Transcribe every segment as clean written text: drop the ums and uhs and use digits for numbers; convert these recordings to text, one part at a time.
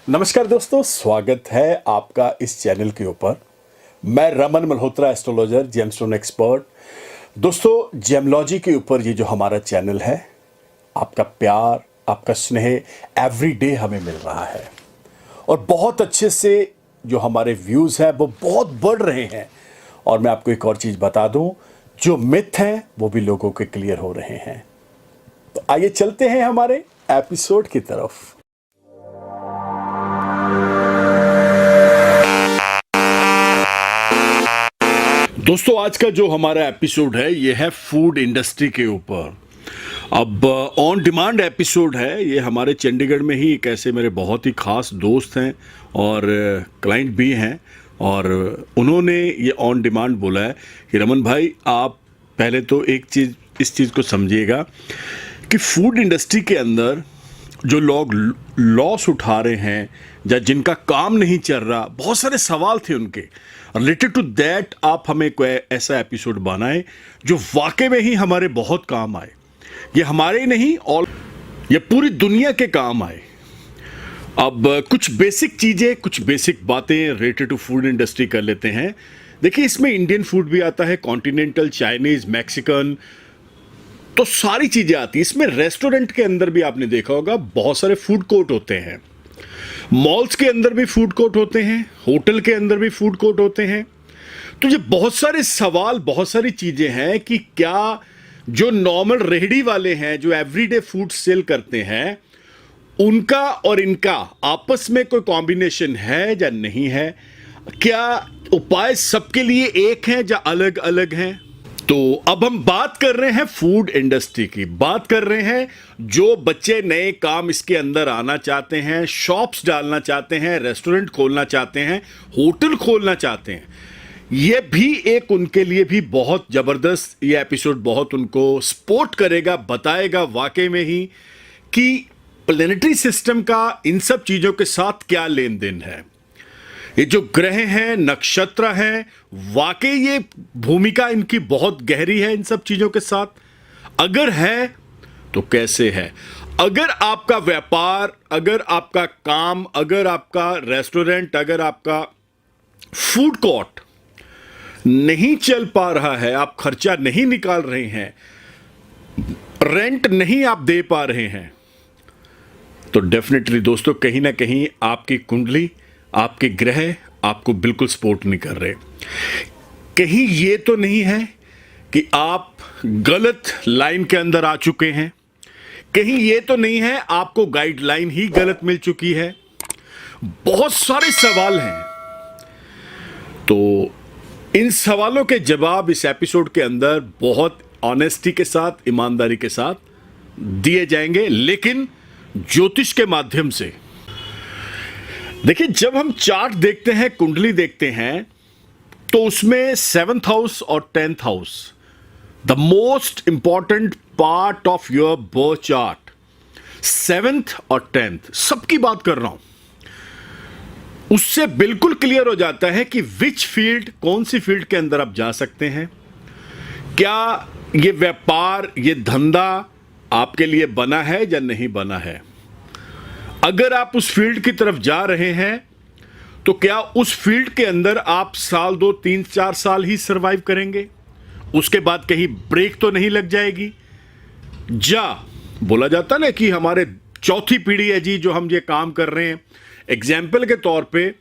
नमस्कार दोस्तों, स्वागत है आपका इस चैनल के ऊपर। मैं Raman Malhotra, astrologer, gemstone expert. दोस्तों, जेमलॉजी के ऊपर ये जो हमारा चैनल है, आपका प्यार, आपका स्नेह एवरी डे हमें मिल रहा है और बहुत अच्छे से जो हमारे व्यूज़ हैं वो बहुत बढ़ रहे हैं। और मैं आपको एक और चीज़ बता दूं, जो मिथ हैं वो भी लोगों के क्लियर हो रहे हैं। तो आइए चलते हैं हमारे एपिसोड की तरफ। दोस्तों, आज का जो हमारा एपिसोड है ये है फूड इंडस्ट्री के ऊपर। अब ऑन डिमांड एपिसोड है ये। हमारे चंडीगढ़ में ही एक ऐसे मेरे बहुत ही खास दोस्त हैं और क्लाइंट भी हैं, और उन्होंने ये ऑन डिमांड बोला है कि रमन भाई, आप पहले तो एक चीज़, इस चीज़ को समझिएगा कि फूड इंडस्ट्री के अंदर जो लोग लॉस उठा रहे हैं या जिनका काम नहीं चल रहा, बहुत सारे सवाल थे उनके रिलेटेड टू दैट। आप हमें कोई ऐसा एपिसोड बनाएं जो वाकई में ही हमारे बहुत काम आए। ये हमारे ही नहीं, और ये पूरी दुनिया के काम आए। अब कुछ बेसिक चीज़ें, कुछ बेसिक बातें रिलेटेड टू फूड इंडस्ट्री कर लेते हैं। देखिए, इसमें इंडियन फूड भी आता है, कॉन्टिनेंटल, चाइनीज़, मैक्सिकन, तो सारी चीज़ें आती हैं। इसमें रेस्टोरेंट के अंदर भी आपने देखा होगा बहुत सारे फूड कोर्ट होते हैं, मॉल्स के अंदर भी फूड कोर्ट होते हैं, होटल के अंदर भी फूड कोर्ट होते हैं। तो ये बहुत सारे सवाल, बहुत सारी चीज़ें हैं कि क्या जो नॉर्मल रेहड़ी वाले हैं, जो एवरीडे फूड सेल करते हैं, उनका और इनका आपस में कोई कॉम्बिनेशन है या नहीं है? क्या उपाय सबके लिए एक हैं या अलग अलग हैं? तो अब हम बात कर रहे हैं फूड इंडस्ट्री की, बात कर रहे हैं जो बच्चे नए काम इसके अंदर आना चाहते हैं, शॉप्स डालना चाहते हैं, रेस्टोरेंट खोलना चाहते हैं, होटल खोलना चाहते हैं। ये भी एक उनके लिए भी बहुत ज़बरदस्त, ये एपिसोड बहुत उनको सपोर्ट करेगा, बताएगा वाकई में ही कि प्लेनेटरी सिस्टम का इन सब चीज़ों के साथ क्या लेन देन है। ये जो ग्रह हैं, नक्षत्र हैं, वाकई ये भूमिका इनकी बहुत गहरी है इन सब चीज़ों के साथ। अगर है तो कैसे है? अगर आपका व्यापार, अगर आपका काम, अगर आपका रेस्टोरेंट, अगर आपका फूड कोर्ट नहीं चल पा रहा है, आप खर्चा नहीं निकाल रहे हैं, रेंट नहीं आप दे पा रहे हैं, तो डेफिनेटली दोस्तों कहीं ना कहीं आपकी कुंडली, आपके ग्रह आपको बिल्कुल सपोर्ट नहीं कर रहे। कहीं ये तो नहीं है कि आप गलत लाइन के अंदर आ चुके हैं, कहीं ये तो नहीं है आपको गाइडलाइन ही गलत मिल चुकी है। बहुत सारे सवाल हैं, तो इन सवालों के जवाब इस एपिसोड के अंदर बहुत ऑनेस्टी के साथ, ईमानदारी के साथ दिए जाएंगे, लेकिन ज्योतिष के माध्यम से। देखिए, जब हम चार्ट देखते हैं, कुंडली देखते हैं, तो उसमें 7th हाउस और 10th house, the most important part of your birth chart, 7th और 10th, सबकी बात कर रहा हूं, उससे बिल्कुल क्लियर हो जाता है कि विच फील्ड, कौन सी फील्ड के अंदर आप जा सकते हैं। क्या ये व्यापार, ये धंधा आपके लिए बना है या नहीं बना है? अगर आप उस फील्ड की तरफ जा रहे हैं तो क्या उस फील्ड के अंदर आप साल, 2, 3, 4 साल ही सरवाइव करेंगे? उसके बाद कहीं ब्रेक तो नहीं लग जाएगी? बोला जाता ना कि हमारे चौथी पीढ़ी है जी जो हम ये काम कर रहे हैं। एग्जाम्पल के तौर पे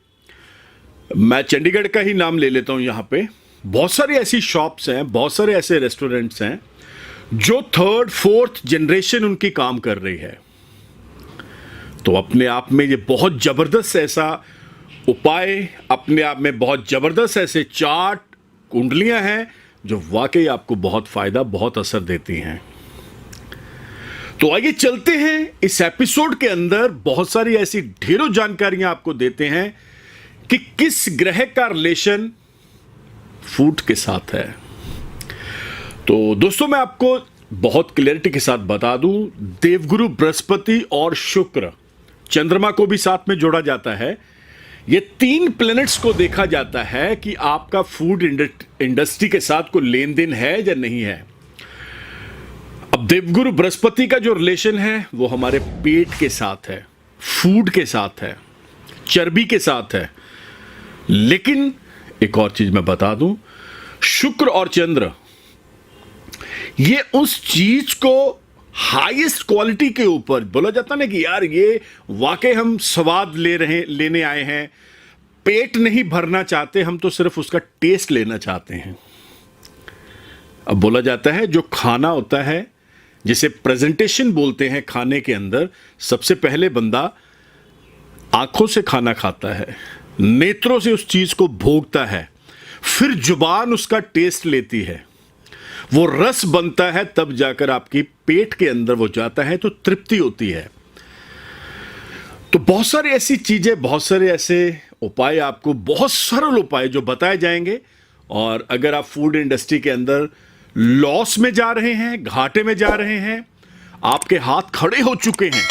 मैं चंडीगढ़ का ही नाम ले लेता हूं। यहां पे बहुत सारी ऐसी शॉप्स हैं, बहुत सारे ऐसे रेस्टोरेंट्स हैं जो 3rd, 4th जनरेशन उनकी काम कर रही है। तो अपने आप में ये बहुत ज़बरदस्त ऐसा उपाय, अपने आप में बहुत ज़बरदस्त ऐसे चार्ट, कुंडलियां हैं जो वाकई आपको बहुत फ़ायदा, बहुत असर देती हैं। तो आइए चलते हैं इस एपिसोड के अंदर। बहुत सारी ऐसी ढेरों जानकारियां आपको देते हैं कि किस ग्रह का रिलेशन फूड के साथ है। तो दोस्तों, मैं आपको बहुत क्लैरिटी के साथ बता दूं, देवगुरु बृहस्पति और शुक्र, चंद्रमा को भी साथ में जोड़ा जाता है। ये 3 प्लैनेट्स को देखा जाता है कि आपका फूड इंडस्ट्री के साथ कोई लेन देन है या नहीं है। अब देवगुरु बृहस्पति का जो रिलेशन है वो हमारे पेट के साथ है, फूड के साथ है। चर्बी के साथ है। लेकिन एक और चीज मैं बता दूं, शुक्र और चंद्र ये उस चीज को हाईएस्ट क्वालिटी के ऊपर बोला जाता ना कि यार ये वाकई हम स्वाद लेने आए हैं, पेट नहीं भरना चाहते हम, तो सिर्फ उसका टेस्ट लेना चाहते हैं। अब बोला जाता है जो खाना होता है जिसे प्रेजेंटेशन बोलते हैं, खाने के अंदर सबसे पहले बंदा आंखों से खाना खाता है, नेत्रों से उस चीज को भोगता है, फिर जुबान उसका टेस्ट लेती है, वो रस बनता है, तब जाकर आपकी पेट के अंदर वो जाता है तो तृप्ति होती है। तो बहुत सारी ऐसी चीजें, बहुत सारे ऐसे उपाय, आपको बहुत सरल उपाय जो बताए जाएंगे। और अगर आप फूड इंडस्ट्री के अंदर लॉस में जा रहे हैं, घाटे में जा रहे हैं, आपके हाथ खड़े हो चुके हैं,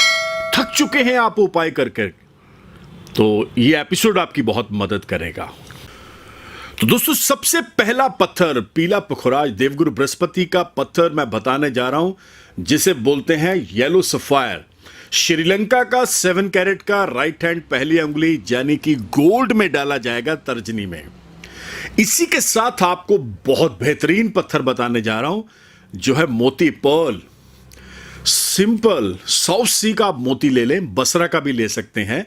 थक चुके हैं आप उपाय करके, तो ये एपिसोड आपकी बहुत मदद करेगा। तो दोस्तों, सबसे पहला पत्थर पीला पुखराज, देवगुरु बृहस्पति का पत्थर मैं बताने जा रहा हूं, जिसे बोलते हैं येलो सफायर। श्रीलंका का 7 कैरेट का राइट हैंड पहली उंगली यानी कि गोल्ड में डाला जाएगा, तर्जनी में। इसी के साथ आपको बहुत बेहतरीन पत्थर बताने जा रहा हूं, जो है मोती, पर्ल। सिंपल साउथ सी का आप मोती ले लें, बसरा का भी ले सकते हैं।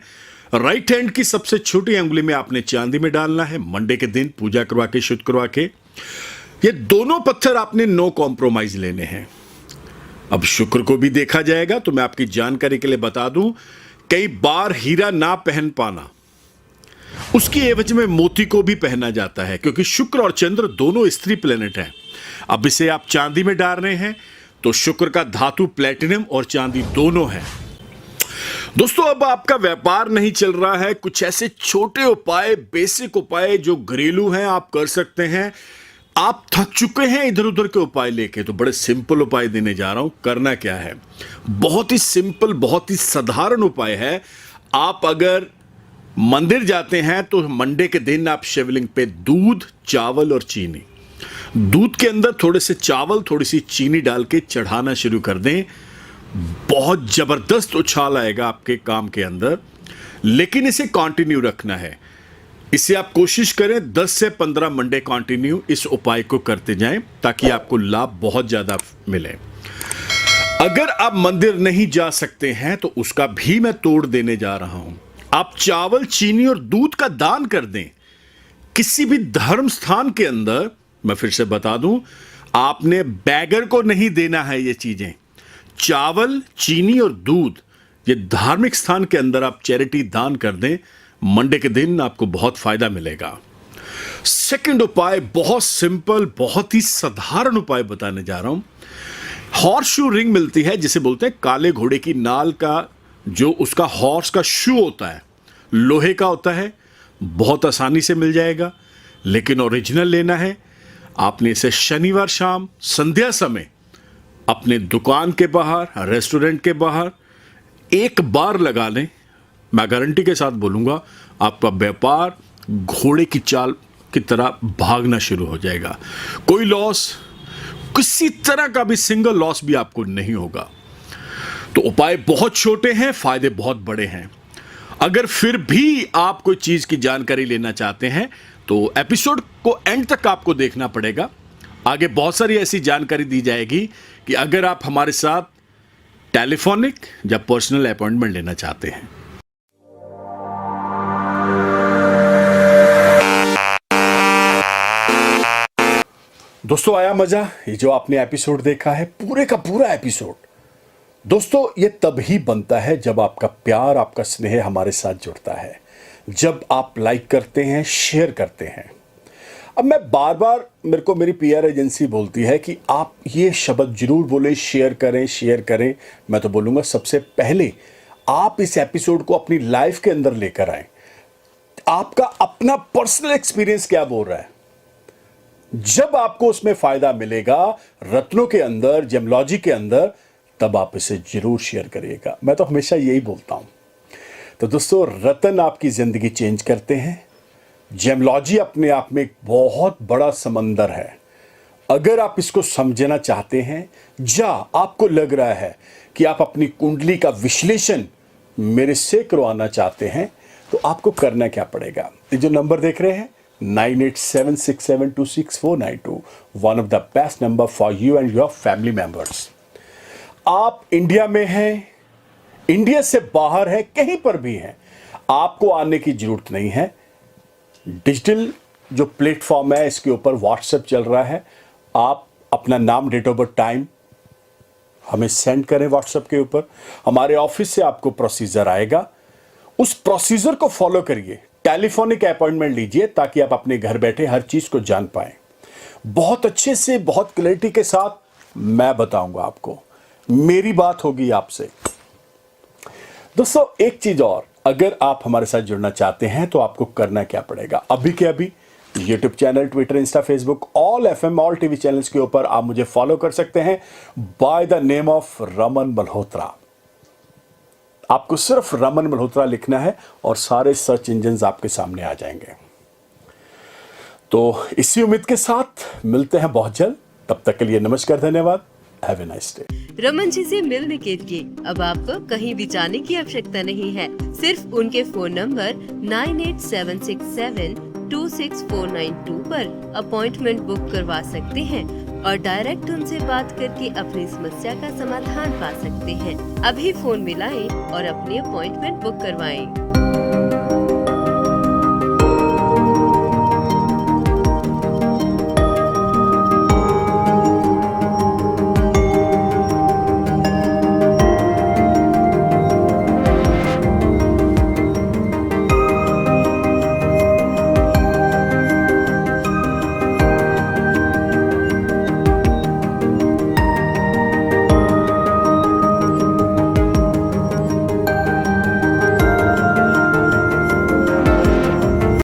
राइट हैंड की सबसे छोटी उंगली में आपने चांदी में डालना है, मंडे के दिन पूजा करवा के, शुद्ध करवा के। ये दोनों पत्थर आपने नो कॉम्प्रोमाइज लेने हैं। अब शुक्र को भी देखा जाएगा, तो मैं आपकी जानकारी के लिए बता दूं, कई बार हीरा ना पहन पाना, उसकी एवज में मोती को भी पहना जाता है, क्योंकि शुक्र और चंद्र दोनों स्त्री प्लेनेट हैं। अब इसे आप चांदी में डाल रहे हैं, तो शुक्र का धातु प्लेटिनम और चांदी दोनों है। दोस्तों, अब आपका व्यापार नहीं चल रहा है, कुछ ऐसे छोटे उपाय, बेसिक उपाय जो घरेलू हैं, आप कर सकते हैं। आप थक चुके हैं इधर उधर के उपाय लेके, तो बड़े सिंपल उपाय देने जा रहा हूं। करना क्या है, बहुत ही सिंपल, बहुत ही साधारण उपाय है। आप अगर मंदिर जाते हैं तो मंडे के दिन आप शिवलिंग पे दूध, चावल और चीनी, दूध के अंदर थोड़े से चावल, थोड़ी सी चीनी डाल के चढ़ाना शुरू कर दें। बहुत जबरदस्त उछाल आएगा आपके काम के अंदर। लेकिन इसे कंटिन्यू रखना है। इसे आप कोशिश करें 10 से 15 मंडे कंटिन्यू इस उपाय को करते जाएं, ताकि आपको लाभ बहुत ज्यादा मिले। अगर आप मंदिर नहीं जा सकते हैं तो उसका भी मैं तोड़ देने जा रहा हूं। आप चावल, चीनी और दूध का दान कर दें किसी भी धर्म स्थान के अंदर। मैं फिर से बता दूं, आपने बैगर को नहीं देना है ये चीजें। चावल, चीनी और दूध, ये धार्मिक स्थान के अंदर आप चैरिटी दान कर दें, मंडे के दिन आपको बहुत फायदा मिलेगा। सेकंड उपाय बहुत सिंपल, बहुत ही साधारण उपाय बताने जा रहा हूं। हॉर्स शू रिंग मिलती है, जिसे बोलते हैं काले घोड़े की नाल का, जो उसका हॉर्स का शू होता है, लोहे का होता है, बहुत आसानी से मिल जाएगा। लेकिन ओरिजिनल लेना है। आपने इसे शनिवार शाम संध्या समय अपने दुकान के बाहर, रेस्टोरेंट के बाहर एक बार लगा लें। मैं गारंटी के साथ बोलूंगा, आपका व्यापार घोड़े की चाल की तरह भागना शुरू हो जाएगा। कोई लॉस, किसी तरह का भी सिंगल लॉस भी आपको नहीं होगा। तो उपाय बहुत छोटे हैं, फायदे बहुत बड़े हैं। अगर फिर भी आप कोई चीज की जानकारी लेना चाहते हैं तो एपिसोड को एंड तक आपको देखना पड़ेगा। आगे बहुत सारी ऐसी जानकारी दी जाएगी कि अगर आप हमारे साथ टेलीफोनिक या पर्सनल अपॉइंटमेंट लेना चाहते हैं। दोस्तों, आया मजा? ये जो आपने एपिसोड देखा है, पूरे का पूरा एपिसोड, दोस्तों ये तब ही बनता है जब आपका प्यार, आपका स्नेह हमारे साथ जुड़ता है, जब आप लाइक करते हैं, शेयर करते हैं। अब मैं बार बार, मेरे को मेरी पीआर एजेंसी बोलती है कि आप ये शब्द जरूर बोले, शेयर करें, शेयर करें। मैं तो बोलूँगा सबसे पहले आप इस एपिसोड को अपनी लाइफ के अंदर लेकर आए। आपका अपना पर्सनल एक्सपीरियंस क्या बोल रहा है, जब आपको उसमें फायदा मिलेगा रत्नों के अंदर, जेमोलॉजी के अंदर, तब आप इसे जरूर शेयर करिएगा। मैं तो हमेशा यही बोलता हूं। तो दोस्तों, रत्न आपकी जिंदगी चेंज करते हैं। जेमोलॉजी अपने आप में एक बहुत बड़ा समंदर है। अगर आप इसको समझना चाहते हैं, या आपको लग रहा है कि आप अपनी कुंडली का विश्लेषण मेरे से करवाना चाहते हैं, तो आपको करना क्या पड़ेगा, ये जो नंबर देख रहे हैं 9876726492, one of the best number for you and your family members. आप इंडिया में हैं, इंडिया से बाहर है, कहीं पर भी हैं, आपको आने की जरूरत नहीं है। डिजिटल जो प्लेटफॉर्म है इसके ऊपर व्हाट्सएप चल रहा है, आप अपना नाम, डेट ऑफ बर्थ, टाइम हमें सेंड करें व्हाट्सएप के ऊपर। हमारे ऑफिस से आपको प्रोसीजर आएगा, उस प्रोसीजर को फॉलो करिए, टेलीफोनिक अपॉइंटमेंट लीजिए ताकि आप अपने घर बैठे हर चीज को जान पाएं। बहुत अच्छे से, बहुत क्लैरिटी के साथ मैं बताऊंगा आपको, मेरी बात होगी आपसे। दोस्तों एक चीज और, अगर आप हमारे साथ जुड़ना चाहते हैं तो आपको करना क्या पड़ेगा, अभी के अभी YouTube channel, Twitter, Insta, Facebook, all FM, all TV channels के ऊपर आप मुझे फॉलो कर सकते हैं by the name of Raman Malhotra. आपको सिर्फ रमन मल्होत्रा लिखना है और सारे सर्च इंजन्स आपके सामने आ जाएंगे। तो इसी उम्मीद के साथ मिलते हैं बहुत जल्द, तब तक के लिए नमस्कार, धन्यवाद, have a nice day. Raman ji से मिलने के लिए अब आपको कहीं भी जाने की आवश्यकता नहीं है। सिर्फ उनके फोन नंबर 9876726492 पर अपॉइंटमेंट बुक करवा सकते हैं और डायरेक्ट उनसे बात करके अपनी समस्या का समाधान पा सकते हैं। अभी फोन मिलाएं और अपनी अपॉइंटमेंट बुक करवाएं।